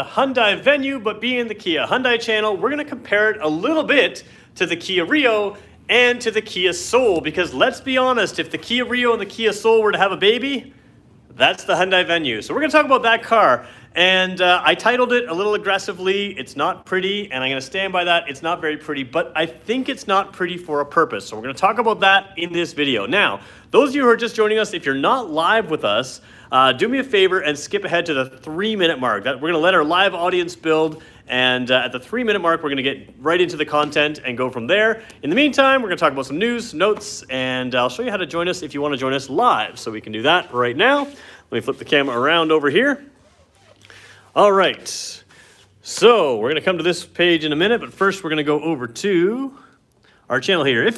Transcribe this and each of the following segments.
Hyundai Venue, but being the Kia Hyundai channel, we're going to compare it a little bit to the Kia Rio and to the Kia Soul, because let's be honest, if the Kia Rio and the Kia Soul were to have a baby, that's the Hyundai Venue. So we're going to talk about that car, and I titled it a little aggressively. It's not pretty, and I'm going to stand by that. It's not very pretty, but I think it's not pretty for a purpose. So we're going to talk about that in this video. Now, those of you who are just joining us, if you're not live with us, do me a favor and skip ahead to the 3-minute mark. We're going to let our live audience build, and at the 3-minute mark, we're going to get right into the content and go from there. In the meantime, we're going to talk about some news, notes, and I'll show you how to join us if you want to join us live. So we can do that right now. Let me flip the camera around over here. All right. So we're going to come to this page in a minute, but first we're going to go over to our channel here. If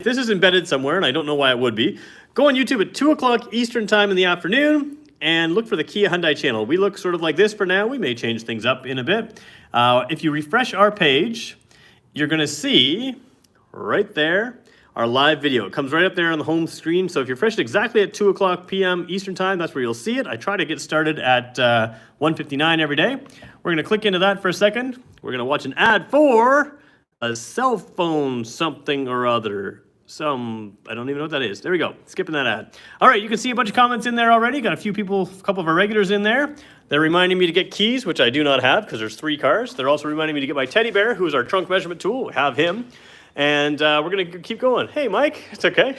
this is embedded somewhere, and I don't know why it would be, go on YouTube at 2 o'clock Eastern time in the afternoon and look for the Kia Hyundai channel. We look sort of like this for now. We may change things up in a bit. If you refresh our page, you're going to see right there our live video. It comes right up there on the home screen. So if you're fresh exactly at 2 o'clock p.m. Eastern time, that's where you'll see it. I try to get started at 1:59 every day. We're going to click into that for a second. We're going to watch an ad for a cell phone something or other. I don't even know what that is. There we go. Skipping that ad. All right, you can see a bunch of comments in there already. Got a few people, a couple of our regulars in there. They're reminding me to get keys, which I do not have because there's 3 cars. They're also reminding me to get my teddy bear, who is our trunk measurement tool. We have him. And we're going to keep going. Hey, Mike. It's okay.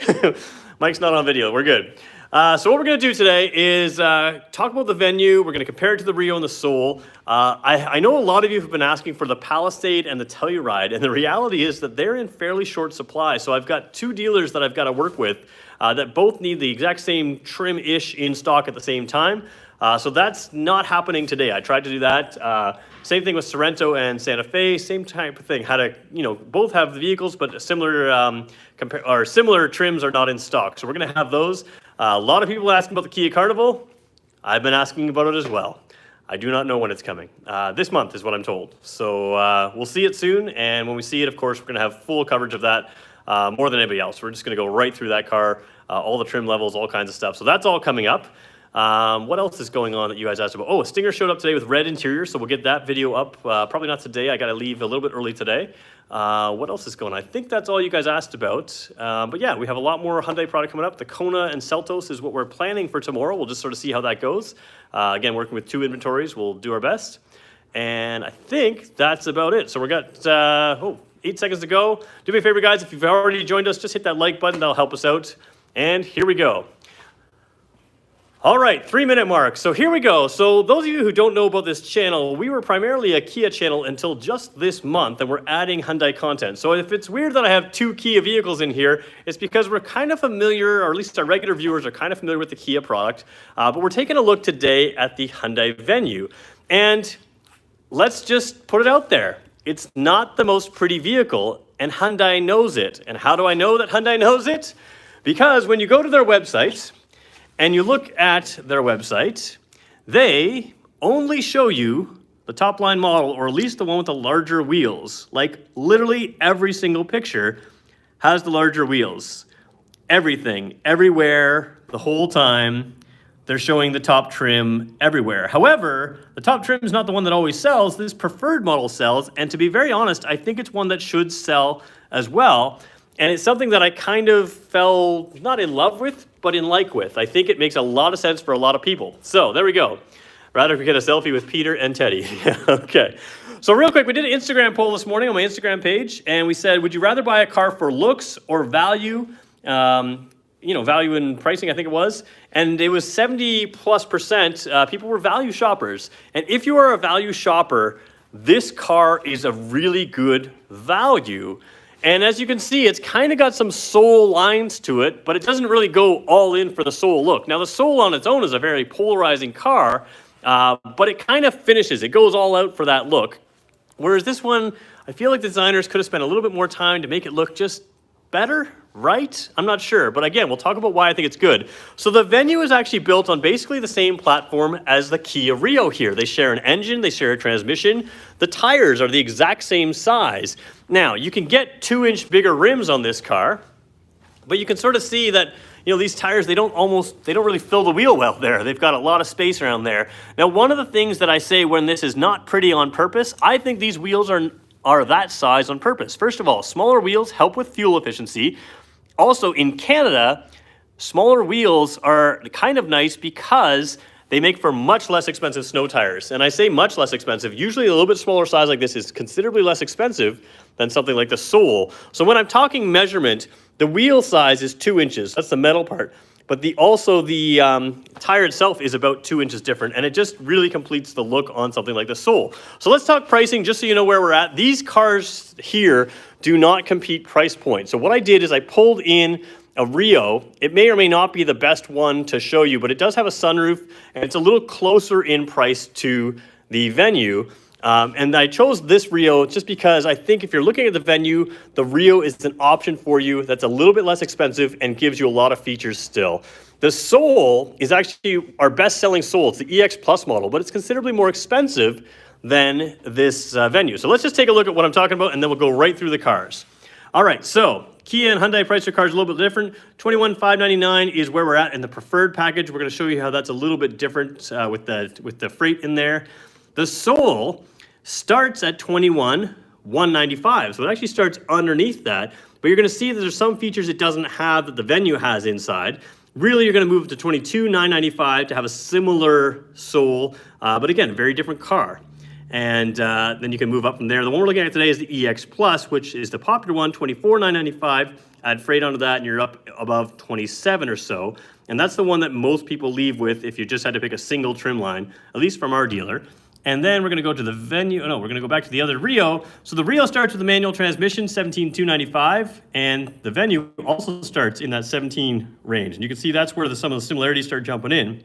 Mike's not on video. We're good. So what we're going to do today is talk about the Venue. We're going to compare it to the Rio and the Soul. I know a lot of you have been asking for the Palisade and the Telluride, and the reality is that they're in fairly short supply. So I've got 2 dealers that I've got to work with that both need the exact same trim-ish in stock at the same time. So that's not happening today. I tried to do that. Same thing with Sorrento and Santa Fe, same type of thing. How to, both have the vehicles, but similar similar trims are not in stock. So we're going to have those. A lot of people asking about the Kia Carnival. I've been asking about it as well. I do not know when it's coming. This month is what I'm told. So we'll see it soon. And when we see it, of course, we're going to have full coverage of that more than anybody else. We're just going to go right through that car, all the trim levels, all kinds of stuff. So that's all coming up. What else is going on that you guys asked about? Oh, a Stinger showed up today with red interior, so we'll get that video up. Probably not today. I got to leave a little bit early today. What else is going on? I think that's all you guys asked about. But yeah, we have a lot more Hyundai product coming up. The Kona and Seltos is what we're planning for tomorrow. We'll just sort of see how that goes. Again, working with 2 inventories, we'll do our best. And I think that's about it. So we got 8 seconds to go. Do me a favor, guys. If you've already joined us, just hit that like button. That'll help us out. And here we go. All right, 3-minute mark. So here we go. So those of you who don't know about this channel, we were primarily a Kia channel until just this month, and we're adding Hyundai content. So if it's weird that I have 2 Kia vehicles in here, it's because we're kind of familiar, or at least our regular viewers are kind of familiar with the Kia product. But we're taking a look today at the Hyundai Venue. And let's just put it out there. It's not the most pretty vehicle, and Hyundai knows it. And how do I know that Hyundai knows it? Because when you go to their website, and you look at their website, they only show you the top line model, or at least the one with the larger wheels. Like literally every single picture has the larger wheels. Everything, everywhere, the whole time, they're showing the top trim everywhere. However, the top trim is not the one that always sells. This preferred model sells, and to be very honest, I think it's one that should sell as well. And it's something that I kind of fell not in love with, but in like with. I think it makes a lot of sense for a lot of people. So there we go. Rather we get a selfie with Peter and Teddy. Okay. So real quick, we did an Instagram poll this morning on my Instagram page, and we said, would you rather buy a car for looks or value? Value and pricing, I think it was. And it was 70+% people were value shoppers. And if you are a value shopper, this car is a really good value. And as you can see, it's kind of got some Soul lines to it, but it doesn't really go all in for the Soul look. Now, the Soul on its own is a very polarizing car, but it kind of finishes. It goes all out for that look. Whereas this one, I feel like designers could have spent a little bit more time to make it look just better, right? I'm not sure, but again, we'll talk about why I think it's good. So the Venue is actually built on basically the same platform as the Kia Rio here. They share an engine, they share a transmission. The tires are the exact same size. Now, you can get 2-inch bigger rims on this car, but you can sort of see that you know, these tires, they don't really fill the wheel well there. They've got a lot of space around there. Now, one of the things that I say when this is not pretty on purpose, I think these wheels are that size on purpose. First of all, smaller wheels help with fuel efficiency. Also, in Canada, smaller wheels are kind of nice because they make for much less expensive snow tires. And I say much less expensive. Usually a little bit smaller size like this is considerably less expensive than something like the Soul. So when I'm talking measurement, the wheel size is 2 inches. That's the metal part. But the tire itself is about 2 inches different, and it just really completes the look on something like the Soul. So let's talk pricing, just so you know where we're at. These cars here do not compete price point. So what I did is I pulled in a Rio. It may or may not be the best one to show you, but it does have a sunroof, and it's a little closer in price to the Venue. And I chose this Rio just because I think if you're looking at the Venue, the Rio is an option for you that's a little bit less expensive and gives you a lot of features still. The Soul is actually our best-selling Soul. It's the EX Plus model, but it's considerably more expensive than this Venue. So let's just take a look at what I'm talking about, and then we'll go right through the cars. All right, so Kia and Hyundai price their cars a little bit different. $21,599 is where we're at in the preferred package. We're going to show you how that's a little bit different with the freight in there. The Soul starts at $21,195, so it actually starts underneath that. But you're going to see that there's some features it doesn't have that the Venue has inside. Really, you're going to move to $22,995 to have a similar Soul, but again, very different car. And then you can move up from there. The one we're looking at today is the EX Plus, which is the popular one, $24,995. Add freight onto that, and you're up above $27 or so. And that's the one that most people leave with if you just had to pick a single trim line, at least from our dealer. And then we're going to go to the Venue. No, we're going to go back to the other Rio. So the Rio starts with a manual transmission, $17,295, and the Venue also starts in that 17 range. And you can see that's where some of the similarities start jumping in.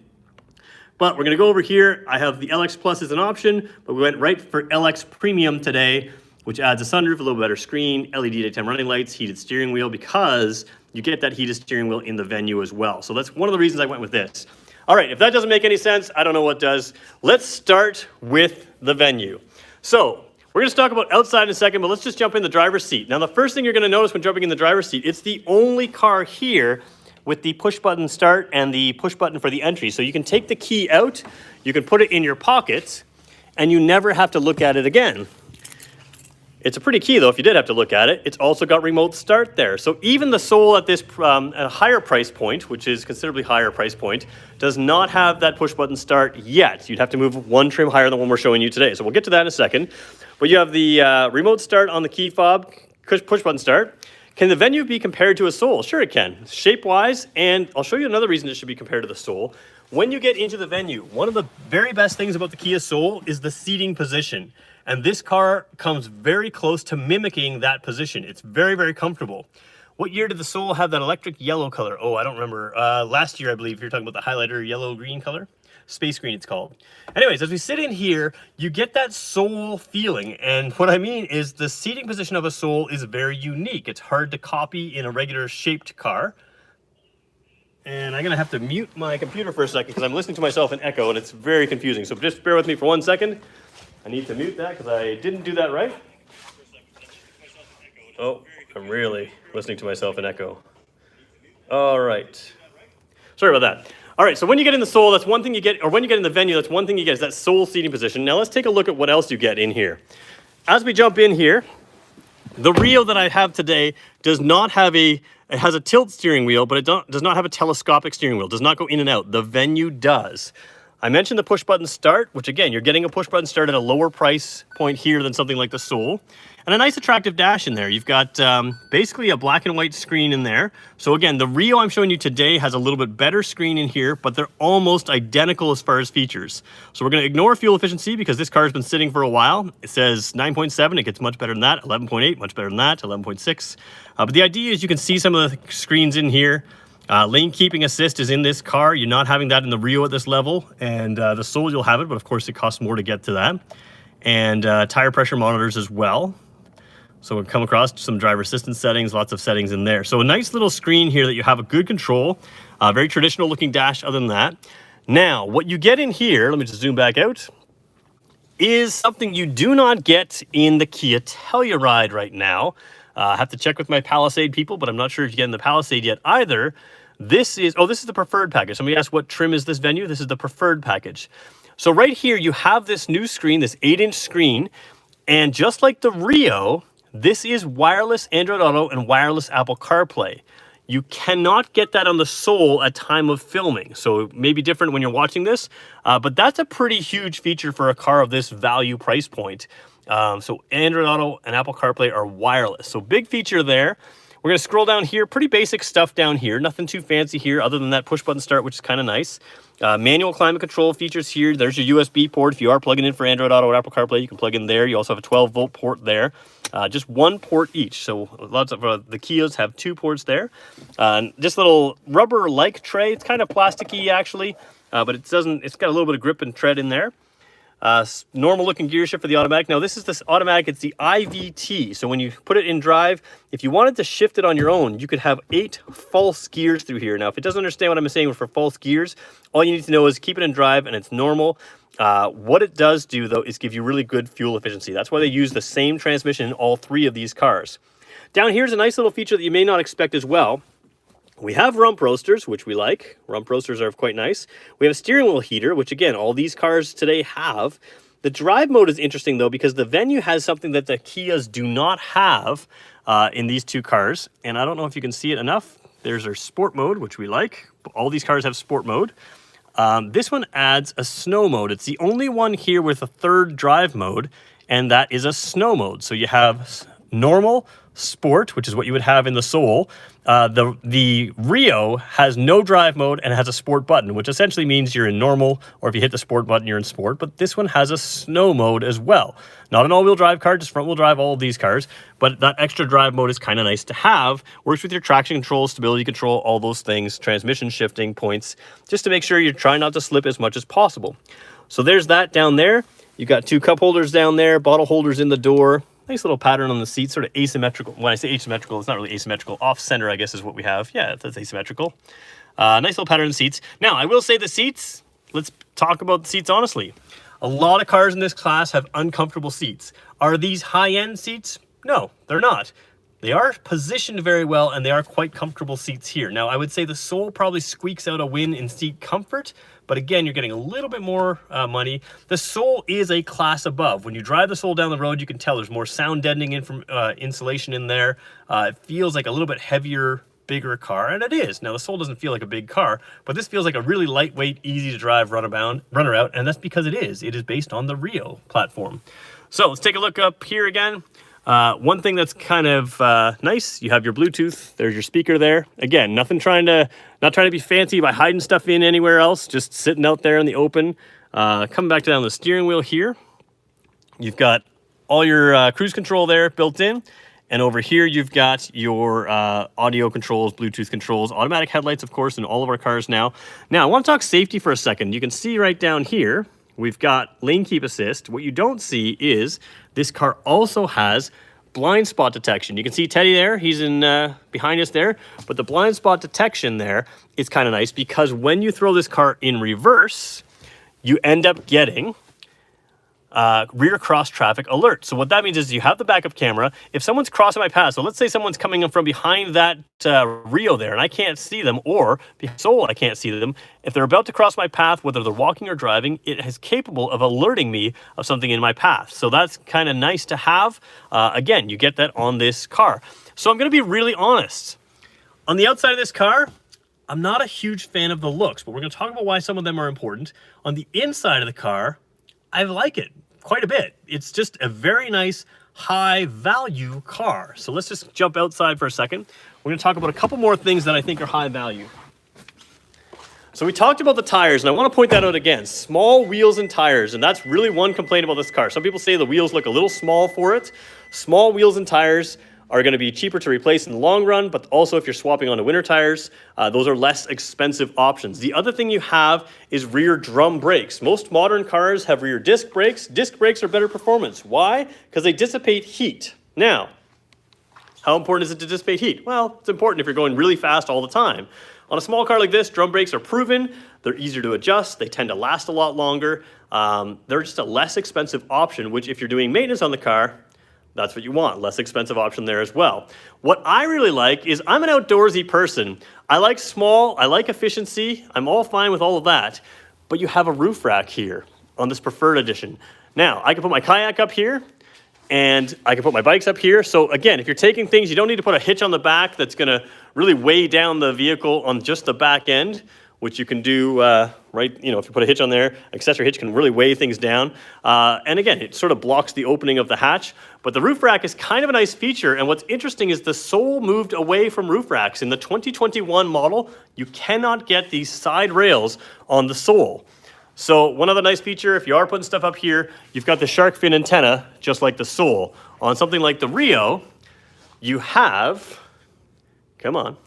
But we're going to go over here. I have the LX Plus as an option, but we went right for LX Premium today, which adds a sunroof, a little better screen, LED daytime running lights, heated steering wheel, because you get that heated steering wheel in the Venue as well. So that's one of the reasons I went with this. All right, if that doesn't make any sense, I don't know what does. Let's start with the Venue. So we're going to talk about outside in a second, but let's just jump in the driver's seat. Now, the first thing you're going to notice when jumping in the driver's seat, it's the only car here with the push button start and the push button for the entry. So you can take the key out, you can put it in your pocket, and you never have to look at it again. It's a pretty key though if you did have to look at it. It's also got remote start there. So even the Soul at this at a higher price point, which is considerably higher price point, does not have that push button start yet. You'd have to move one trim higher than the one we're showing you today. So we'll get to that in a second. But you have the remote start on the key fob, push button start. Can the Venue be compared to a Soul? Sure it can, shape-wise, and I'll show you another reason it should be compared to the Soul. When you get into the Venue, one of the very best things about the Kia Soul is the seating position. And this car comes very close to mimicking that position. It's very, very comfortable. What year did the Soul have that electric yellow color? Oh, I don't remember. Last year, I believe, you're talking about the highlighter yellow-green color. Space green, it's called. Anyways, as we sit in here, you get that Soul feeling. And what I mean is the seating position of a Soul is very unique. It's hard to copy in a regular shaped car. And I'm going to have to mute my computer for a second because I'm listening to myself in echo and it's very confusing. So just bear with me for 1 second. I need to mute that because I didn't do that right. Oh, I'm really listening to myself in echo. All right. Sorry about that. All right, so when you get in the Soul, that's one thing you get, or when you get in the Venue, that's one thing you get, is that Soul seating position. Now let's take a look at what else you get in here. As we jump in here, the Rio that I have today does not have it has a tilt steering wheel, but it does not have a telescopic steering wheel, does not go in and out. The Venue does. I mentioned the push button start, which again, you're getting a push button start at a lower price point here than something like the Soul. And a nice attractive dash in there. You've got basically a black and white screen in there. So again, the Rio I'm showing you today has a little bit better screen in here, but they're almost identical as far as features. So we're gonna ignore fuel efficiency because this car has been sitting for a while. It says 9.7, it gets much better than that. 11.8, much better than that. 11.6. But the idea is you can see some of the screens in here. Lane keeping assist is in this car. You're not having that in the Rio at this level. And the Soul, you'll have it, but of course it costs more to get to that. And tire pressure monitors as well. So we'll come across some driver assistance settings, lots of settings in there. So a nice little screen here that you have a good control, very traditional looking dash other than that. Now, what you get in here, let me just zoom back out, is something you do not get in the Kia Telluride right now. I have to check with my Palisade people, but I'm not sure if you get in the Palisade yet either. This is the preferred package. Somebody asked what trim is this Venue? This is the preferred package. So right here, you have this new screen, this 8-inch screen, and just like the Rio, this is wireless Android Auto and wireless Apple CarPlay. You cannot get that on the Soul at time of filming, so it may be different when you're watching this, but that's a pretty huge feature for a car of this value price point. So Android Auto and Apple CarPlay are wireless, so big feature there. We're going to scroll down here, pretty basic stuff down here, nothing too fancy here other than that push button start, which is kind of nice. Manual climate control features here. There's your USB port. If you are plugging in for Android Auto or Apple CarPlay, you can plug in there. You also have a 12-volt port there. Just one port each. So lots of the Kias have 2 ports there. This little rubber-like tray. It's kind of plasticky actually, but it's got a little bit of grip and tread in there. Normal looking gear shift for the automatic. Now this automatic, it's the IVT. So when you put it in drive, if you wanted to shift it on your own, you could have 8 false gears through here. Now if it doesn't understand what I'm saying for false gears, all you need to know is keep it in drive and it's normal. What it does do though is give you really good fuel efficiency. That's why they use the same transmission in all 3 of these cars. Down here's a nice little feature that you may not expect as well. We have rump roasters, which we like. Rump roasters are quite nice. We have a steering wheel heater, which again, all these cars today have. The drive mode is interesting though, because the Venue has something that the Kias do not have in these 2 cars. And I don't know if you can see it enough. There's our sport mode, which we like. All these cars have sport mode. This one adds a snow mode. It's the only one here with a 3rd drive mode, and that is a snow mode. So you have normal, sport, which is what you would have in the Soul. The Rio has no drive mode and it has a sport button, which essentially means you're in normal, or if you hit the sport button, you're in sport. But this one has a snow mode as well. Not an all-wheel drive car, just front-wheel drive, all of these cars. But that extra drive mode is kind of nice to have. Works with your traction control, stability control, all those things, transmission shifting points, just to make sure you're trying not to slip as much as possible. So there's that down there. You've got 2 cup holders down there, bottle holders in the door. Nice little pattern on the seat, sort of asymmetrical. When I say asymmetrical, it's not really asymmetrical. Off-center, I guess, is what we have. Yeah, that's asymmetrical. Nice little pattern in the seats. Now, I will say the seats, let's talk about the seats honestly. A lot of cars in this class have uncomfortable seats. Are these high-end seats? No, they're not. They are positioned very well, and they are quite comfortable seats here. Now, I would say the Soul probably squeaks out a win in seat comfort, but again, you're getting a little bit more money. The Soul is a class above. When you drive the Soul down the road, you can tell there's more sound deadening insulation in there. It feels like a little bit heavier, bigger car, and it is. Now, the Soul doesn't feel like a big car, but this feels like a really lightweight, easy to drive runabout, and that's because it is. It is based on the Rio platform. So let's take a look up here again. One thing that's kind of nice, you have your Bluetooth. There's your speaker there. Again, not trying to be fancy by hiding stuff in anywhere else, just sitting out there in the open. Coming back down the steering wheel here, you've got all your cruise control there built in. And over here, you've got your audio controls, Bluetooth controls, automatic headlights, of course, in all of our cars now. Now, I want to talk safety for a second. You can see right down here, we've got lane keep assist. What you don't see is this car also has blind spot detection. You can see Teddy there. He's in behind us there. But the blind spot detection there is kind of nice because when you throw this car in reverse, you end up getting rear cross traffic alert. So what that means is you have the backup camera. If someone's crossing my path, so let's say someone's coming in from behind that Rio there and I can't see them, or Soul, I can't see them. If they're about to cross my path, whether they're walking or driving, it is capable of alerting me of something in my path. So that's kind of nice to have. Again, you get that on this car. So I'm going to be really honest. On the outside of this car, I'm not a huge fan of the looks, but we're going to talk about why some of them are important. On the inside of the car, I like it quite a bit. It's just a very nice, high value car. So let's just jump outside for a second. We're going to talk about a couple more things that I think are high value. So we talked about the tires, and I want to point that out again. Small wheels and tires, and that's really one complaint about this car. Some people say the wheels look a little small for it. Small wheels and tires are going to be cheaper to replace in the long run, but also if you're swapping onto winter tires, those are less expensive options. The other thing you have is rear drum brakes. Most modern cars have rear disc brakes. Disc brakes are better performance. Why? Because they dissipate heat. Now, how important is it to dissipate heat? Well, it's important if you're going really fast all the time. On a small car like this, drum brakes are proven. They're easier to adjust. They tend to last a lot longer. They're just a less expensive option, which if you're doing maintenance on the car, that's what you want. Less expensive option there as well. What I really like is I'm an outdoorsy person. I like small, I like efficiency. I'm all fine with all of that. But you have a roof rack here on this Preferred Edition. Now, I can put my kayak up here, and I can put my bikes up here. So again, if you're taking things, you don't need to put a hitch on the back that's gonna really weigh down the vehicle on just the back end, which you can do, if you put a hitch on there, accessory hitch can really weigh things down. And again, it sort of blocks the opening of the hatch. But the roof rack is kind of a nice feature. And what's interesting is the Soul moved away from roof racks. In the 2021 model, you cannot get these side rails on the Soul. So one other nice feature, if you are putting stuff up here, you've got the shark fin antenna, just like the Soul. On something like the Rio, you have, come on,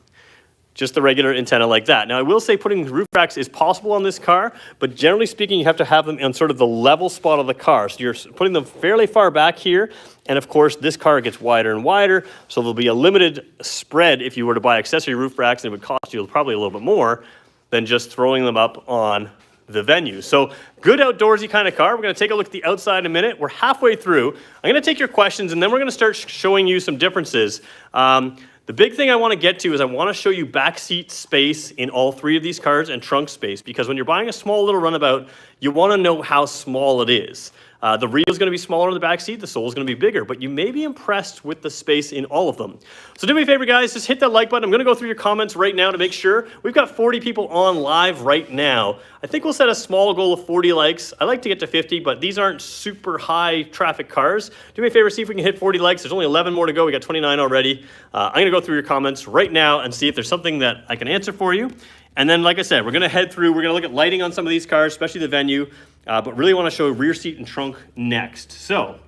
just the regular antenna like that. Now, I will say putting roof racks is possible on this car, but generally speaking, you have to have them on sort of the level spot of the car. So you're putting them fairly far back here. And of course, this car gets wider and wider, so there'll be a limited spread if you were to buy accessory roof racks, and it would cost you probably a little bit more than just throwing them up on the Venue. So good outdoorsy kind of car. We're going to take a look at the outside in a minute. We're halfway through. I'm going to take your questions, and then we're going to start showing you some differences. The big thing I want to get to is I want to show you backseat space in all three of these cars and trunk space, because when you're buying a small little runabout, you want to know how small it is. The Rio is going to be smaller in the back seat. The Soul is going to be bigger, but you may be impressed with the space in all of them. So do me a favor, guys. Just hit that like button. I'm going to go through your comments right now to make sure. We've got 40 people on live right now. I think we'll set a small goal of 40 likes. I like to get to 50, but these aren't super high traffic cars. Do me a favor, see if we can hit 40 likes. There's only 11 more to go. We got 29 already. I'm going to go through your comments right now and see if there's something that I can answer for you. And then, like I said, we're going to head through. We're going to look at lighting on some of these cars, especially the Venue, but really want to show rear seat and trunk next. So,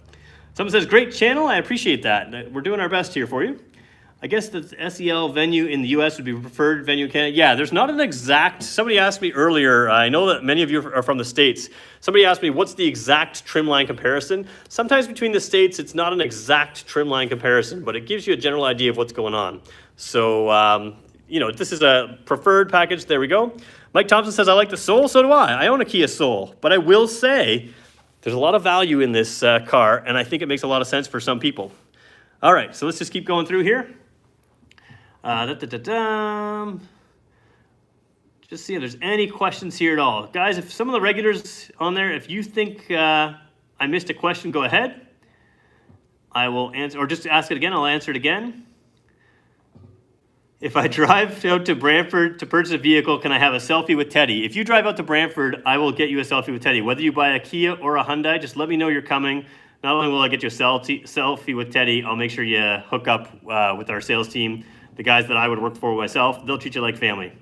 someone says, great channel. I appreciate that. We're doing our best here for you. I guess the SEL Venue in the US would be preferred Venue in Canada. Yeah, there's not an exact, somebody asked me earlier, I know that many of you are from the States. Somebody asked me, what's the exact trim line comparison? Sometimes between the States, it's not an exact trim line comparison, but it gives you a general idea of what's going on. So, this is a preferred package. There we go. Mike Thompson says, I like the Soul. So do I. I own a Kia Soul. But I will say there's a lot of value in this car, and I think it makes a lot of sense for some people. All right, so let's just keep going through here. Just see if there's any questions here at all. Guys, if some of the regulars on there, if you think I missed a question, go ahead. I will answer, or just ask it again. I'll answer it again. If I drive out to Brantford to purchase a vehicle, can I have a selfie with Teddy? If you drive out to Brantford, I will get you a selfie with Teddy. Whether you buy a Kia or a Hyundai, just let me know you're coming. Not only will I get you a selfie with Teddy, I'll make sure you hook up with our sales team, the guys that I would work for myself. They'll treat you like family.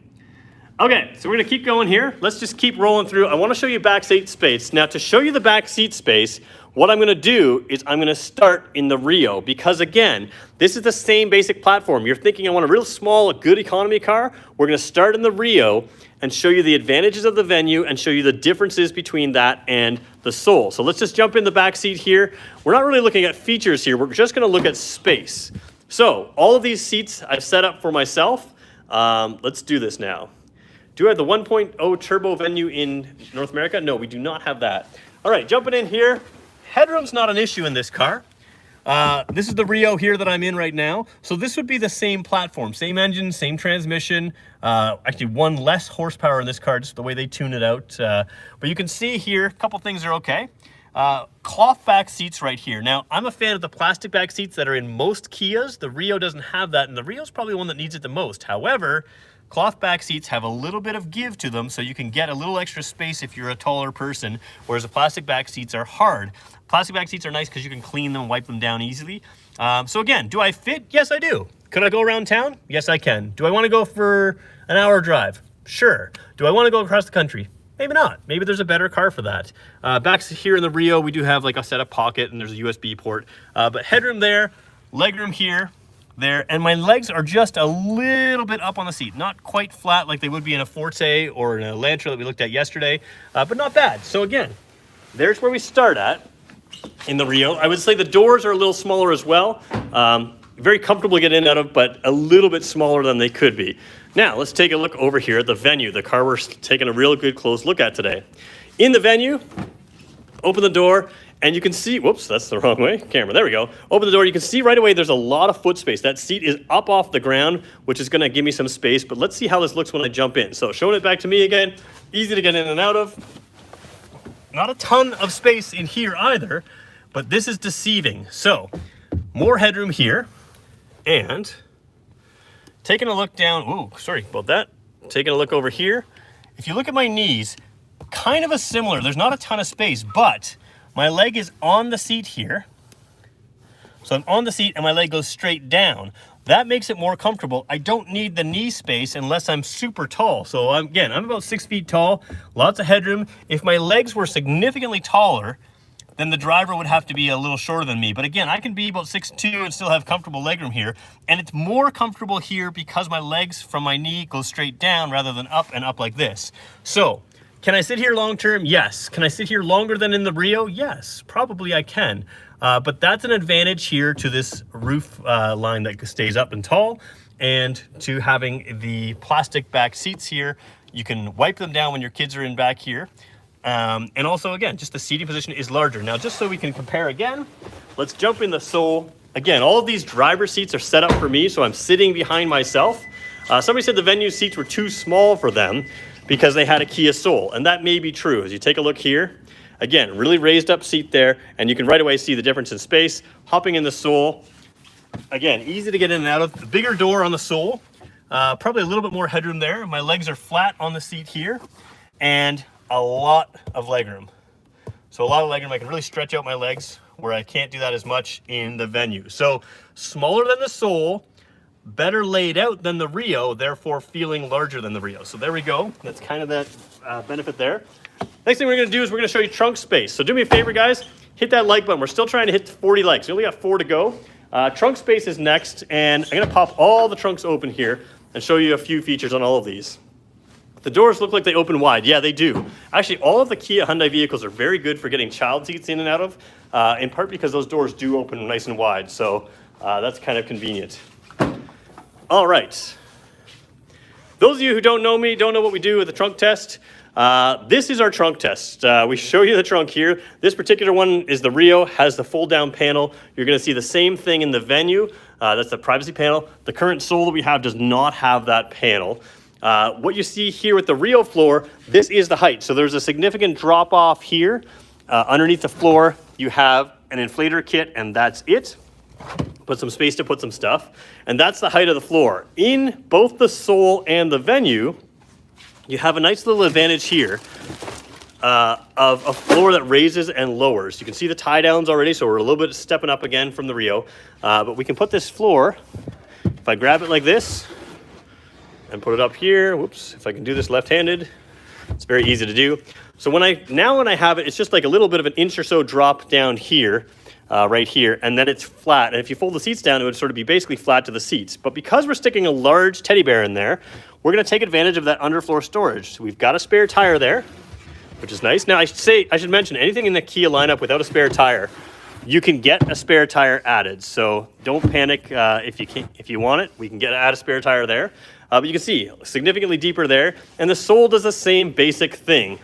Okay, so we're going to keep going here. Let's just keep rolling through. I want to show you back seat space. Now, to show you the back seat space, what I'm going to do is I'm going to start in the Rio, because again, this is the same basic platform. You're thinking I want a real small, a good economy car. We're going to start in the Rio and show you the advantages of the Venue and show you the differences between that and the Soul. So let's just jump in the back seat here. We're not really looking at features here. We're just going to look at space. So all of these seats I've set up for myself. Let's do this now. Do I have the 1.0 turbo Venue in North America? No, we do not have that. All right, jumping in here. Headroom's not an issue in this car. This is the Rio here that I'm in right now. So this would be the same platform, same engine, same transmission. Actually, one less horsepower in this car, just the way they tune it out. But you can see here, a couple things are okay. Cloth back seats right here. Now, I'm a fan of the plastic back seats that are in most Kias. The Rio doesn't have that, and the Rio's probably one that needs it the most. However, cloth back seats have a little bit of give to them, so you can get a little extra space if you're a taller person, whereas the plastic back seats are hard. Plastic back seats are nice because you can clean them and wipe them down easily. So again, do I fit? Yes, I do. Could I go around town? Yes, I can. Do I want to go for an hour drive? Sure. Do I want to go across the country? Maybe not. Maybe there's a better car for that. Back here in the Rio, we do have like a setup pocket, and there's a USB port. But headroom there, legroom here, there, and my legs are just a little bit up on the seat. Not quite flat like they would be in a Forte or in a Elantra that we looked at yesterday, but not bad. So again, there's where we start at in the Rio. I would say the doors are a little smaller as well. Very comfortable to get in and out of, but a little bit smaller than they could be. Now, let's take a look over here at the Venue, the car we're taking a real good close look at today. In the Venue, open the door, And you can see, whoops, that's the wrong way, camera, there we go. Open the door, you can see right away there's a lot of foot space. That seat is up off the ground, which is gonna give me some space, but let's see how this looks when I jump in. So showing it back to me again, easy to get in and out of. Not a ton of space in here either, but this is deceiving. So, more headroom here, and taking a look down, ooh, sorry about that. Taking a look over here. If you look at my knees, kind of a similar, there's not a ton of space, but my leg is on the seat here. So I'm on the seat and my leg goes straight down. That makes it more comfortable. I don't need the knee space unless I'm super tall. So I'm about 6 feet tall, lots of headroom. If my legs were significantly taller, then the driver would have to be a little shorter than me. But again, I can be about 6'2" and still have comfortable legroom here. And it's more comfortable here because my legs from my knee go straight down rather than up and up like this. So, can I sit here long term? Yes. Can I sit here longer than in the Rio? Yes, probably I can. But that's an advantage here to this roof line that stays up and tall, and to having the plastic back seats here. You can wipe them down when your kids are in back here. And also, again, just the seating position is larger. Now, just so we can compare again, let's jump in the Soul. Again, all of these driver seats are set up for me, so I'm sitting behind myself. Somebody said the Venue seats were too small for them because they had a Kia Soul, and that may be true. As you take a look here, again, really raised up seat there, and you can right away see the difference in space. Hopping in the Soul, again, easy to get in and out of. The bigger door on the Soul, probably a little bit more headroom there. My legs are flat on the seat here, and a lot of legroom. So a lot of legroom. I can really stretch out my legs where I can't do that as much in the Venue. So smaller than the Soul, better laid out than the Rio, therefore feeling larger than the Rio. So there we go. That's kind of that benefit there. Next thing we're gonna do is we're gonna show you trunk space. So do me a favor, guys, hit that like button. We're still trying to hit 40 likes. We only got 4 to go. Trunk space is next, and I'm gonna pop all the trunks open here and show you a few features on all of these. The doors look like they open wide. Yeah, they do. Actually, all of the Kia Hyundai vehicles are very good for getting child seats in and out of, in part because those doors do open nice and wide. So that's kind of convenient. All right. Those of you who don't know me, don't know what we do with the trunk test, this is our trunk test. We show you the trunk here. This particular one is the Rio, has the fold down panel. You're gonna see the same thing in the Venue. That's the privacy panel. The current Soul that we have does not have that panel. What you see here with the Rio floor, this is the height. So there's a significant drop off here. Underneath the floor, you have an inflator kit, and that's it. Put some space to put some stuff. And that's the height of the floor. In both the Soul and the Venue, you have a nice little advantage here of a floor that raises and lowers. You can see the tie downs already, so we're a little bit stepping up again from the Rio. But we can put this floor, if I grab it like this and put it up here, whoops, if I can do this left-handed, it's very easy to do. So when I have it, it's just like a little bit of an inch or so drop down here, right here, and then it's flat. And if you fold the seats down, it would sort of be basically flat to the seats. But because we're sticking a large teddy bear in there, we're gonna take advantage of that underfloor storage. So we've got a spare tire there, which is nice. Now I should mention, anything in the Kia lineup without a spare tire, you can get a spare tire added. So don't panic if you want it, we can add a spare tire there. But you can see, significantly deeper there. And the Soul does the same basic thing.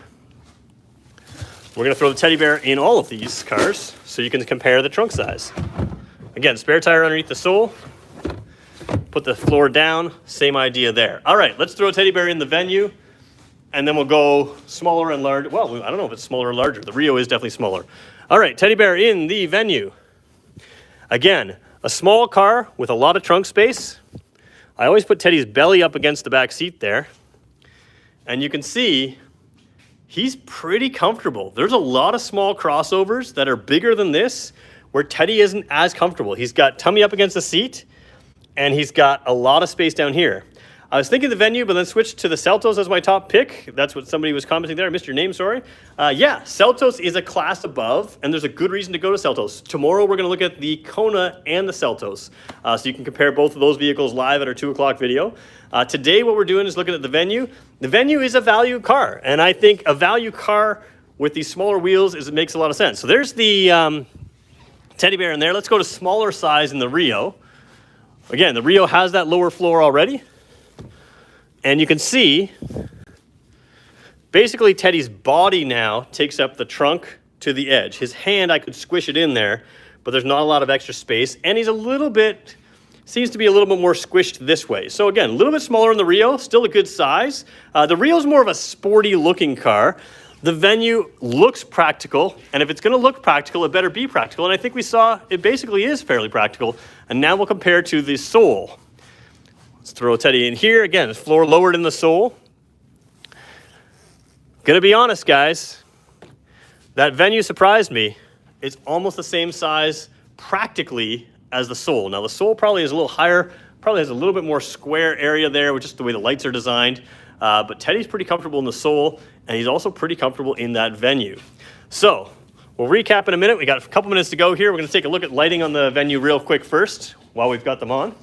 We're gonna throw the teddy bear in all of these cars so you can compare the trunk size. Again, spare tire underneath the Soul. Put the floor down, same idea there. All right, let's throw a teddy bear in the Venue, and then we'll go smaller and larger. Well, I don't know if it's smaller or larger. The Rio is definitely smaller. All right, teddy bear in the Venue. Again, a small car with a lot of trunk space. I always put Teddy's belly up against the back seat there. And you can see he's pretty comfortable. There's a lot of small crossovers that are bigger than this where Teddy isn't as comfortable. He's got tummy up against the seat, and he's got a lot of space down here. I was thinking the Venue, but then switched to the Seltos as my top pick. That's what somebody was commenting there. I missed your name, sorry. Yeah, Seltos is a class above, and there's a good reason to go to Seltos. Tomorrow, we're gonna look at the Kona and the Seltos. So you can compare both of those vehicles live at our 2 o'clock video. Today, what we're doing is looking at the Venue. The Venue is a value car, and I think a value car with these smaller wheels it makes a lot of sense. So there's the teddy bear in there. Let's go to smaller size in the Rio. Again, the Rio has that lower floor already. And you can see, basically Teddy's body now takes up the trunk to the edge. His hand, I could squish it in there, but there's not a lot of extra space. And he's a little bit, seems to be a little bit more squished this way. So again, a little bit smaller in the Rio, still a good size. The Rio's more of a sporty looking car. The Venue looks practical, and if it's going to look practical, it better be practical. And I think we saw it basically is fairly practical. And now we'll compare to the Soul. Let's throw Teddy in here. Again, floor lowered in the Soul. Gonna be honest, guys. That Venue surprised me. It's almost the same size practically as the Soul. Now, the Soul probably is a little higher, probably has a little bit more square area there with just the way the lights are designed. But Teddy's pretty comfortable in the Soul, and he's also pretty comfortable in that Venue. So we'll recap in a minute. We got a couple minutes to go here. We're going to take a look at lighting on the Venue real quick first while we've got them on.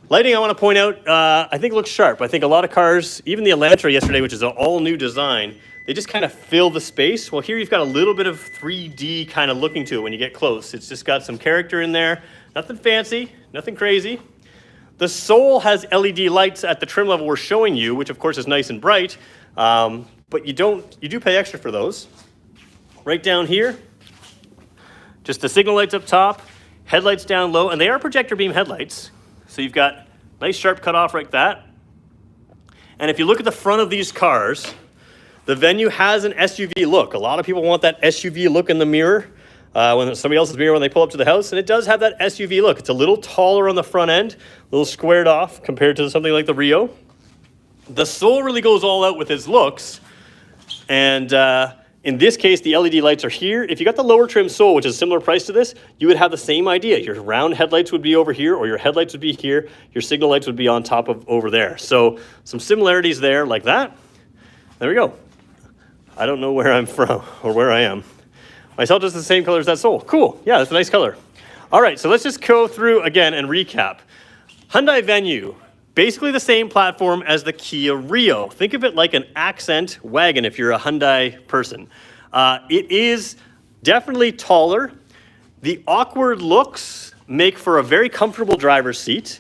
Lighting, I want to point out, I think looks sharp. I think a lot of cars, even the Elantra yesterday, which is an all-new design, they just kind of fill the space. Well, here you've got a little bit of 3D kind of looking to it when you get close. It's just got some character in there. Nothing fancy, nothing crazy. The Soul has LED lights at the trim level we're showing you, which of course is nice and bright, but you do pay extra for those. Right down here, just the signal lights up top, headlights down low, and they are projector beam headlights. So you've got nice sharp cutoff like that. And if you look at the front of these cars, the Venue has an SUV look. A lot of people want that SUV look in the mirror. When somebody else's mirror when they pull up to the house, and it does have that SUV look. It's a little taller on the front end, a little squared off compared to something like the Rio. The Soul really goes all out with his looks, and in this case, the LED lights are here. If you got the lower trim Soul, which is a similar price to this, you would have the same idea. Your round headlights would be over here, or your headlights would be here. Your signal lights would be on top of over there. So some similarities there like that. There we go. I don't know where I'm from or where I am. Myself is the same color as that Soul. Cool. Yeah, that's a nice color. All right, so let's just go through again and recap. Hyundai Venue, basically the same platform as the Kia Rio. Think of it like an accent wagon if you're a Hyundai person. It is definitely taller. The awkward looks make for a very comfortable driver's seat.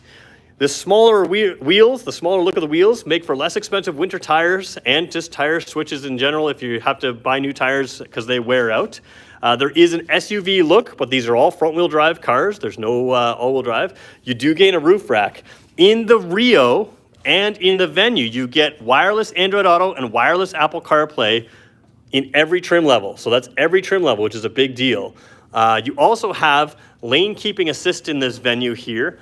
The smaller wheels, the smaller look of the wheels, make for less expensive winter tires and just tire switches in general if you have to buy new tires because they wear out. There is an SUV look, but these are all front-wheel drive cars. There's no all-wheel drive. You do gain a roof rack. In the Rio and in the Venue, you get wireless Android Auto and wireless Apple CarPlay in every trim level. So that's every trim level, which is a big deal. You also have lane keeping assist in this Venue here.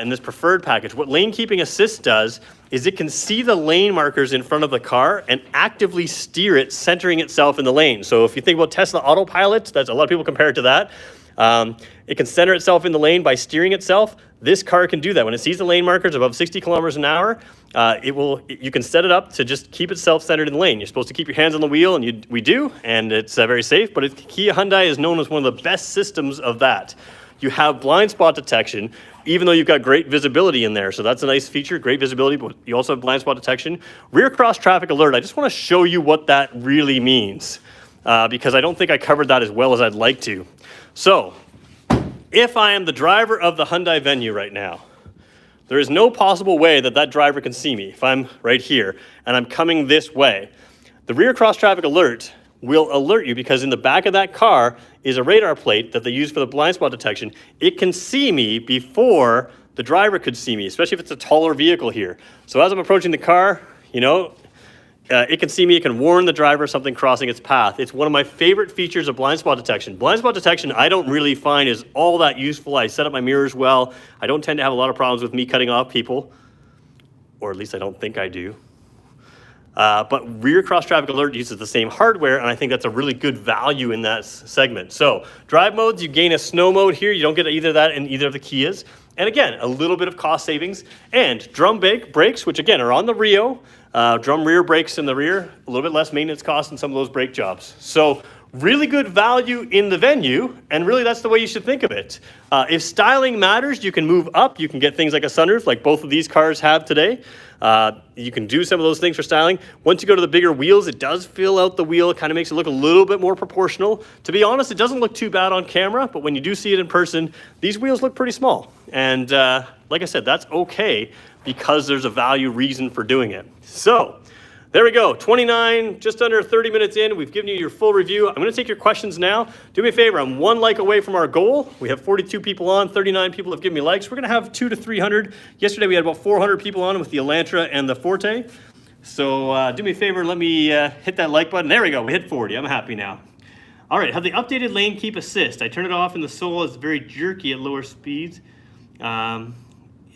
In this preferred package. What lane keeping assist does is it can see the lane markers in front of the car and actively steer it, centering itself in the lane. So if you think about Tesla Autopilot, that's a lot of people compare it to that. It can center itself in the lane by steering itself. This car can do that. When it sees the lane markers above 60 kilometers an hour, you can set it up to just keep itself centered in the lane. You're supposed to keep your hands on the wheel, and we do, and it's very safe, but Kia Hyundai is known as one of the best systems of that. You have blind spot detection, even though you've got great visibility in there. So that's a nice feature, great visibility, but you also have blind spot detection. Rear cross traffic alert, I just want to show you what that really means because I don't think I covered that as well as I'd like to. So if I am the driver of the Hyundai Venue right now, there is no possible way that that driver can see me if I'm right here and I'm coming this way. The rear cross traffic alert will alert you because in the back of that car is a radar plate that they use for the blind spot detection. It can see me before the driver could see me, especially if it's a taller vehicle here. So as I'm approaching the car, it can see me. It can warn the driver of something crossing its path. It's one of my favorite features of blind spot detection. Blind spot detection I don't really find is all that useful. I set up my mirrors well. I don't tend to have a lot of problems with me cutting off people, or at least I don't think I do. But rear cross traffic alert uses the same hardware, and I think that's a really good value in that segment. So drive modes, you gain a snow mode here. You don't get either of that in either of the Kias. And again, a little bit of cost savings. And drum brakes, which again are on the Rio. Drum rear brakes in the rear, a little bit less maintenance cost in some of those brake jobs. So really good value in the Venue, and really that's the way you should think of it. If styling matters, you can move up. You can get things like a sunroof, like both of these cars have today. You can do some of those things for styling. Once you go to the bigger wheels, it does fill out the wheel. It kind of makes it look a little bit more proportional. To be honest, it doesn't look too bad on camera, but when you do see it in person, these wheels look pretty small. And like I said, that's okay because there's a value reason for doing it. So There we go, 29, just under 30 minutes in. We've given you your full review. I'm gonna take your questions now. Do me a favor, I'm 1 like away from our goal. We have 42 people on, 39 people have given me likes. We're gonna have 200 to 300. Yesterday we had about 400 people on with the Elantra and the Forte. So do me a favor, let me hit that like button. There we go, we hit 40, I'm happy now. All right, have the updated lane keep assist. I turn it off and the sole is very jerky at lower speeds.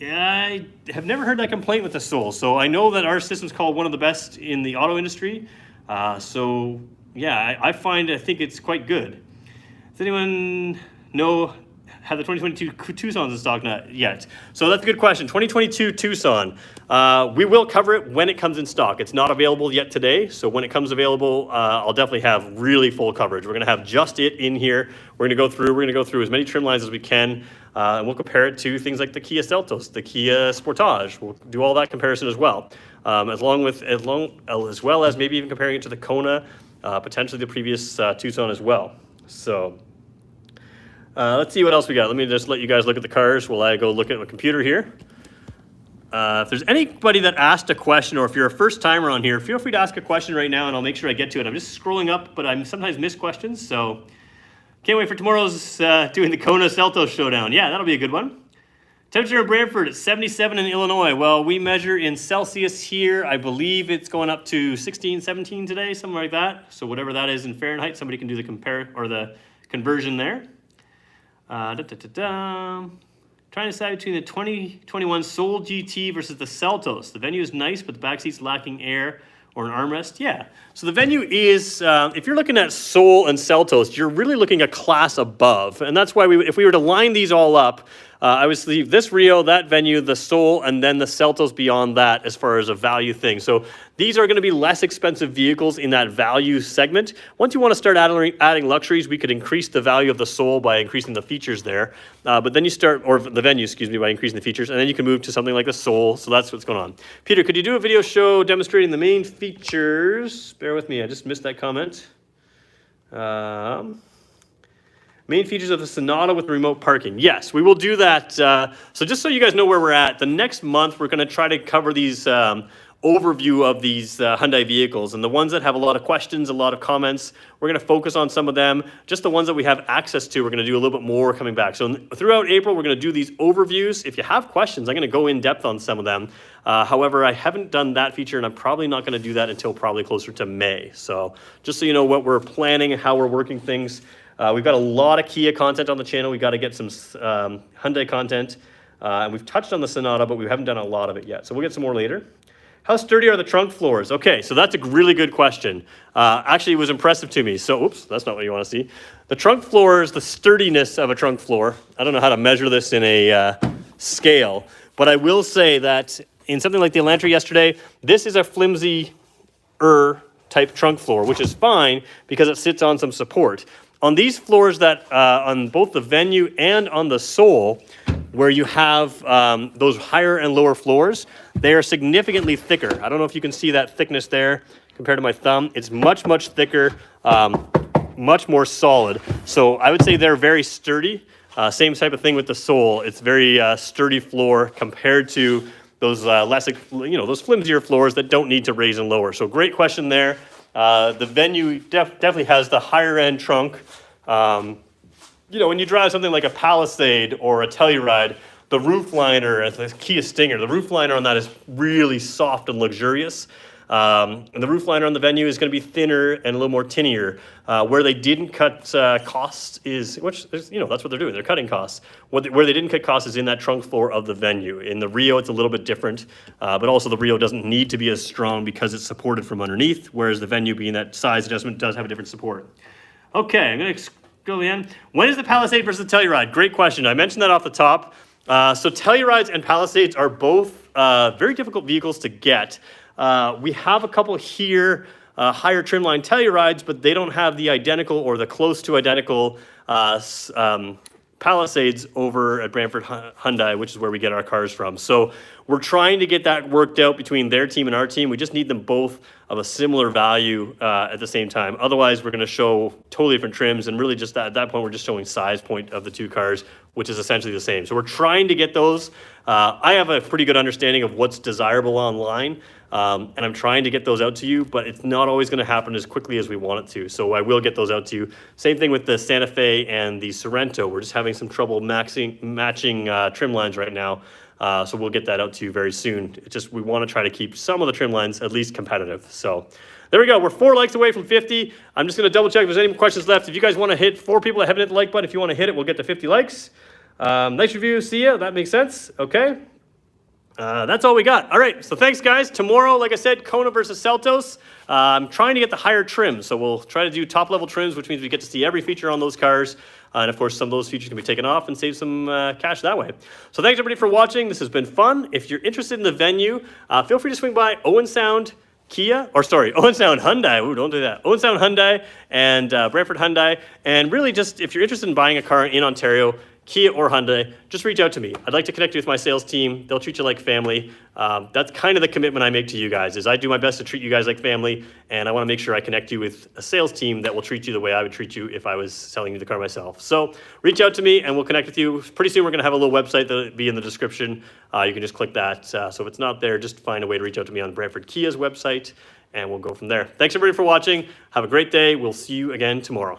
Yeah, I have never heard that complaint with the sole. So I know that our system's called one of the best in the auto industry. So yeah, I think it's quite good. Does anyone know have the 2022 Tucson's in stock? Not yet. So that's a good question. 2022 Tucson. We will cover it when it comes in stock. It's not available yet today. So when it comes available, I'll definitely have really full coverage. We're going to have just it in here. We're going to go through as many trim lines as we can. And we'll compare it to things like the Kia Seltos, the Kia Sportage. We'll do all that comparison as well. As well as maybe even comparing it to the Kona, potentially the previous Tucson as well. So let's see what else we got. Let me just let you guys look at the cars while I go look at my computer here. If there's anybody that asked a question, or if you're a first timer on here, feel free to ask a question right now and I'll make sure I get to it. I'm just scrolling up, but I sometimes miss questions, so can't wait for tomorrow's doing the Kona Seltos showdown. Yeah, that'll be a good one. Temperature in Brantford, it's 77 in Illinois. Well, we measure in Celsius here. I believe it's going up to 16, 17 today, something like that. So whatever that is in Fahrenheit, somebody can do the conversion there. Trying to decide between the 2021 Soul GT versus the Seltos. The Venue is nice, but the back seat's lacking air or an armrest. Yeah. So the Venue is, if you're looking at Soul and Seltos, you're really looking a class above. And that's why if we were to line these all up, I would leave this Rio, that Venue, the Soul, and then the Seltos beyond that as far as a value thing. So these are going to be less expensive vehicles in that value segment. Once you want to start adding luxuries, we could increase the value of the Soul by increasing the features there. But then you start, or the Venue, excuse me, by increasing the features, and then you can move to something like the Soul. So that's what's going on. Peter, could you do a video show demonstrating the main features? Bear with me, I just missed that comment. Main features of the Sonata with remote parking. Yes, we will do that. So just so you guys know where we're at, the next month we're going to try to cover these overview of these Hyundai vehicles. And the ones that have a lot of questions, a lot of comments, we're going to focus on some of them. Just the ones that we have access to, we're going to do a little bit more coming back. So throughout April, we're going to do these overviews. If you have questions, I'm going to go in depth on some of them. However, I haven't done that feature, and I'm probably not going to do that until probably closer to May. So just so you know what we're planning and how we're working things. We've got a lot of Kia content on the channel. We've got to get some Hyundai content. And we've touched on the Sonata, but we haven't done a lot of it yet. So we'll get some more later. How sturdy are the trunk floors? Okay, so that's a really good question. Actually, it was impressive to me. So, oops, that's not what you want to see. The trunk floors, the sturdiness of a trunk floor. I don't know how to measure this in a scale, but I will say that in something like the Elantra yesterday, this is a flimsy-er type trunk floor, which is fine because it sits on some support. On these floors that, on both the Venue and on the Soul, where you have those higher and lower floors, they are significantly thicker. I don't know if you can see that thickness there compared to my thumb. It's much, much thicker, much more solid. So I would say they're very sturdy. Same type of thing with the Soul. It's very sturdy floor compared to those those flimsier floors that don't need to raise and lower. So great question there. The Venue definitely has the higher end trunk. When you drive something like a Palisade or a Telluride, the roof liner, the Kia Stinger, the roof liner on that is really soft and luxurious. And the roof liner on the Venue is going to be thinner and a little more tinier. Where they didn't cut costs is, that's what they're doing. They're cutting costs. Where they didn't cut costs is in that trunk floor of the Venue. In the Rio, it's a little bit different, but also the Rio doesn't need to be as strong because it's supported from underneath, whereas the Venue, being that size adjustment, does have a different support. Okay, I'm going to go in. When is the Palisade versus the Telluride? Great question. I mentioned that off the top. So Tellurides and Palisades are both very difficult vehicles to get. We have a couple here, higher trimline Tellurides, but they don't have the identical or the close to identical Palisades over at Brantford Hyundai, which is where we get our cars from. So we're trying to get that worked out between their team and our team. We just need them both of a similar value at the same time. Otherwise, we're going to show totally different trims, and really just at that point, we're just showing size point of the two cars, which is essentially the same. So we're trying to get those. I have a pretty good understanding of what's desirable online. and I'm trying to get those out to you, but it's not always going to happen as quickly as we want it to. So I will get those out to you. Same thing with the Santa Fe and the Sorrento. We're just having some trouble matching trim lines right now. So we'll get that out to you very soon. It's just we want to try to keep some of the trim lines at least competitive. So there we go. We're 4 likes away from 50. I'm just going to double check if there's any more questions left. If you guys want to hit 4 people that haven't hit the like button, if you want to hit it, we'll get to 50 likes. Nice review. See ya. That makes sense. Okay. That's all we got. All right. So thanks, guys. Tomorrow, like I said, Kona versus Seltos. I'm trying to get the higher trims. So we'll try to do top level trims, which means we get to see every feature on those cars. And of course, some of those features can be taken off and save some cash that way. So thanks everybody for watching. This has been fun. If you're interested in the venue, feel free to swing by Owen Sound Hyundai. Ooh, don't do that. Owen Sound Hyundai and Brantford Hyundai. And really just, if you're interested in buying a car in Ontario, Kia or Hyundai, just reach out to me. I'd like to connect you with my sales team. They'll treat you like family. That's kind of the commitment I make to you guys, is I do my best to treat you guys like family, and I want to make sure I connect you with a sales team that will treat you the way I would treat you if I was selling you the car myself. So reach out to me and we'll connect with you. Pretty soon we're going to have a little website that'll be in the description. You can just click that. So if it's not there, just find a way to reach out to me on Brantford Kia's website, and we'll go from there. Thanks everybody for watching. Have a great day. We'll see you again tomorrow.